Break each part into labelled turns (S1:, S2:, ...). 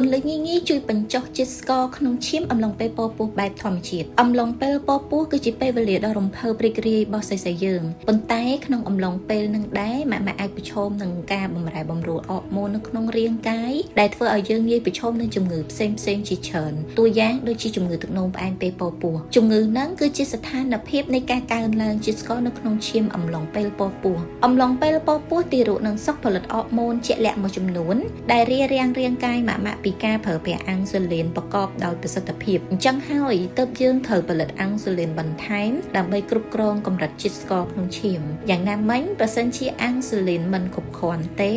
S1: គុណលើញញីជួយបញ្ចុះជាតិស្ករក្នុងឈាមអំឡុងពេលពពោះបែបធម្មជាតិអំឡុងពេលពពោះគឺជាពេលវេលាដ៏រំភើបរីករាយរបស់សរសៃយើងប៉ុន្តែក្នុងអំឡុងពេលនឹងដែរម៉ាក់អាចប្រឈមនឹងការបម្រែបម្រួលអរម៉ូននៅក្នុងរាងកាយដែលធ្វើឲ្យយើងងាយប្រឈមនឹងជំងឺផ្សេងជាច្រើនតួយ៉ាងដូចជាជំងឺទឹកនោមផ្អែមពេលពពោះជំងឺហ្នឹងគឺជាស្ថានភាពនៃការកើនឡើងជាតិស្ករនៅក្នុងឈាមអំឡុងពេលពពោះអំឡុងពេលពពោះទារកនឹងសុខផលិតអរម៉ូនជាក់លាក់មួយចំនួនដែលរាងកាយម៉ាក់ពីការប្រើប្រាស់អាំងស៊ូលីនប្រកបដោយប្រសិទ្ធភាពអញ្ចឹងហើយទើបយើងត្រូវផលិតអាំងស៊ូលីនបន្ថែមដើម្បីគ្រប់គ្រងកម្រិតជាតិស្ករក្នុងឈាមយ៉ាងណាមិញប្រសិនជាអាំងស៊ូលីនមិនគ្រប់គ្រាន់ទេ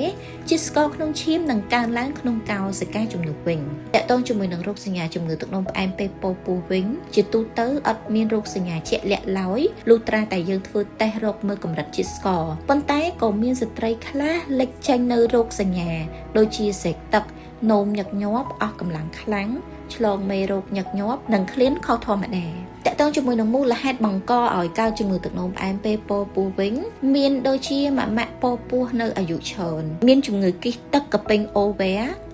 S1: ជាតិស្ករក្នុងឈាមនឹងកើនឡើងក្នុងកោសិកាជំនួសវិញតកតងជាមួយនឹងរោគសញ្ញាជំងឺទឹកនោមផ្អែមពេលពពោះវិញជាទូទៅអត់មានរោគសញ្ញាជាក់លាក់ឡើយលុះត្រាតែយើងធ្វើតេស្តរកមើលកម្រិតជាតិស្ករប៉ុន្តែក៏មានស្ត្រីខ្លះលេចចេញនៅរោគសញ្ញាដូចជាសេកទឹកនោមញឹកញាប់អស់កម្លាំងខ្លាំងឆ្លងមេរោគញឹកញាប់និងឃ្លានខុសធម្មតាតកតងជាមួយនឹងមូលហេតុបង្កឲ្យកើតជំងឺទឹកនោមផ្អែមពេលពពោះវិញមានដូចជាម៉ាក់ពពោះនៅអាយុច្រើនមានជំងឺគិះទឹកកពេញអូវែ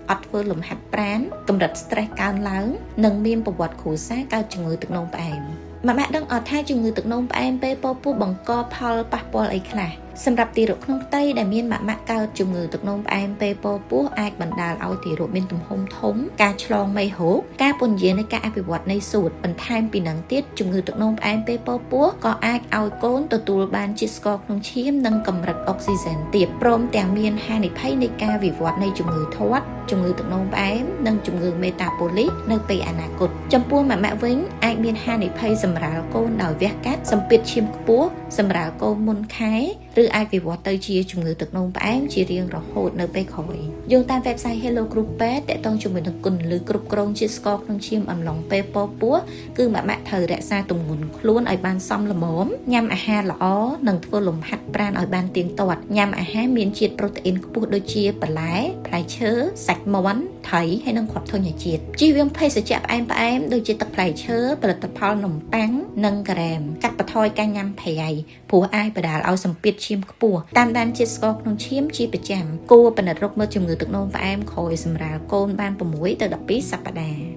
S1: អត់ធ្វើលំហាត់ប្រាណកម្រិត stress កើនឡើងនិងមានប្រវត្តិគ្រួសារកើតជំងឺទឹកនោមផ្អែមម៉ាក់ដឹងអត់ថាជំងឺទឹកនោមផ្អែមពេលពពោះបង្កផលប៉ះពាល់អីខ្លះសម្រាប់ទារកក្នុងផ្ទៃដែលមានម៉ាក់កើតជំងឺទឹកនោមផ្អែមពេលពពោះអាចបណ្ដាលឲ្យទារកមានទំហំធំការឆ្លងមេរោគការពន្យានៃការអភិវឌ្ឍនៃសួតបន្ថែមពីនឹងទៀតជំងឺទឹកនោមផ្អែមពេលពពោះក៏អាចឲ្យកូនទទួលបានជាតិស្ករក្នុងឈាមនិងកម្រិតអុកស៊ីហ្សែនទាបព្រមទាំងមានហានិភ័យនៃការវិវត្តនៃជំងឺធាត់ជំងឺទឹកនោមផ្អែមនិងជំងឺមេតាបូលីកនៅពេលអនាគតចំពោះម៉ាក់វិញអាចមានហានិភ័យសម្រាលកូនដោយវះកាត់សម្ពាធឈាមខ្ពស់សម្រាលកូនមុនខែឬអាចវិវត្តទៅជាជំងឺទឹកនោមផ្អែមជារៀងរហូតនៅពេលក្រោយយោងតាម website Hello Group Pet តកតងជាមួយនឹងគុណលើគ្រប់គ្រងជាតិស្ករក្នុងឈាមអំឡុងពេលពពោះគឺម៉ាក់ត្រូវរក្សាទម្ងន់ខ្លួនឲ្យបានសមល្មមញ៉ាំអាហារល្អនិងធ្វើលំហាត់ប្រាណឲ្យបានទៀងទាត់ញ៉ាំអាហារមានជាតិប្រូតេអ៊ីនខ្ពស់ដូចជាបន្លែផ្លែឈើសាច់មាន់ត្រីហើយនិងគ្រាប់ធញ្ញជាតិជៀសវាងភេសជ្ជៈផ្អែមដូចជាទឹកផ្លែឈើផលិតផលនំប៉័ងនិងការ៉េមកាត់បន្ថយការញ៉ាំប្រៃព្រោះអាចបណ្ដាលឲ្យសម្ពាធឈាមខ្ពស់តាមដានជាតិស្ករក្នុងឈាមជាប្រចាំគួរពិនិត្យរកមើលជំងឺទឹកនោមផ្អែមក្រោយសម្រាលកូនបាន6 ទៅ 12 សប្តាហ៍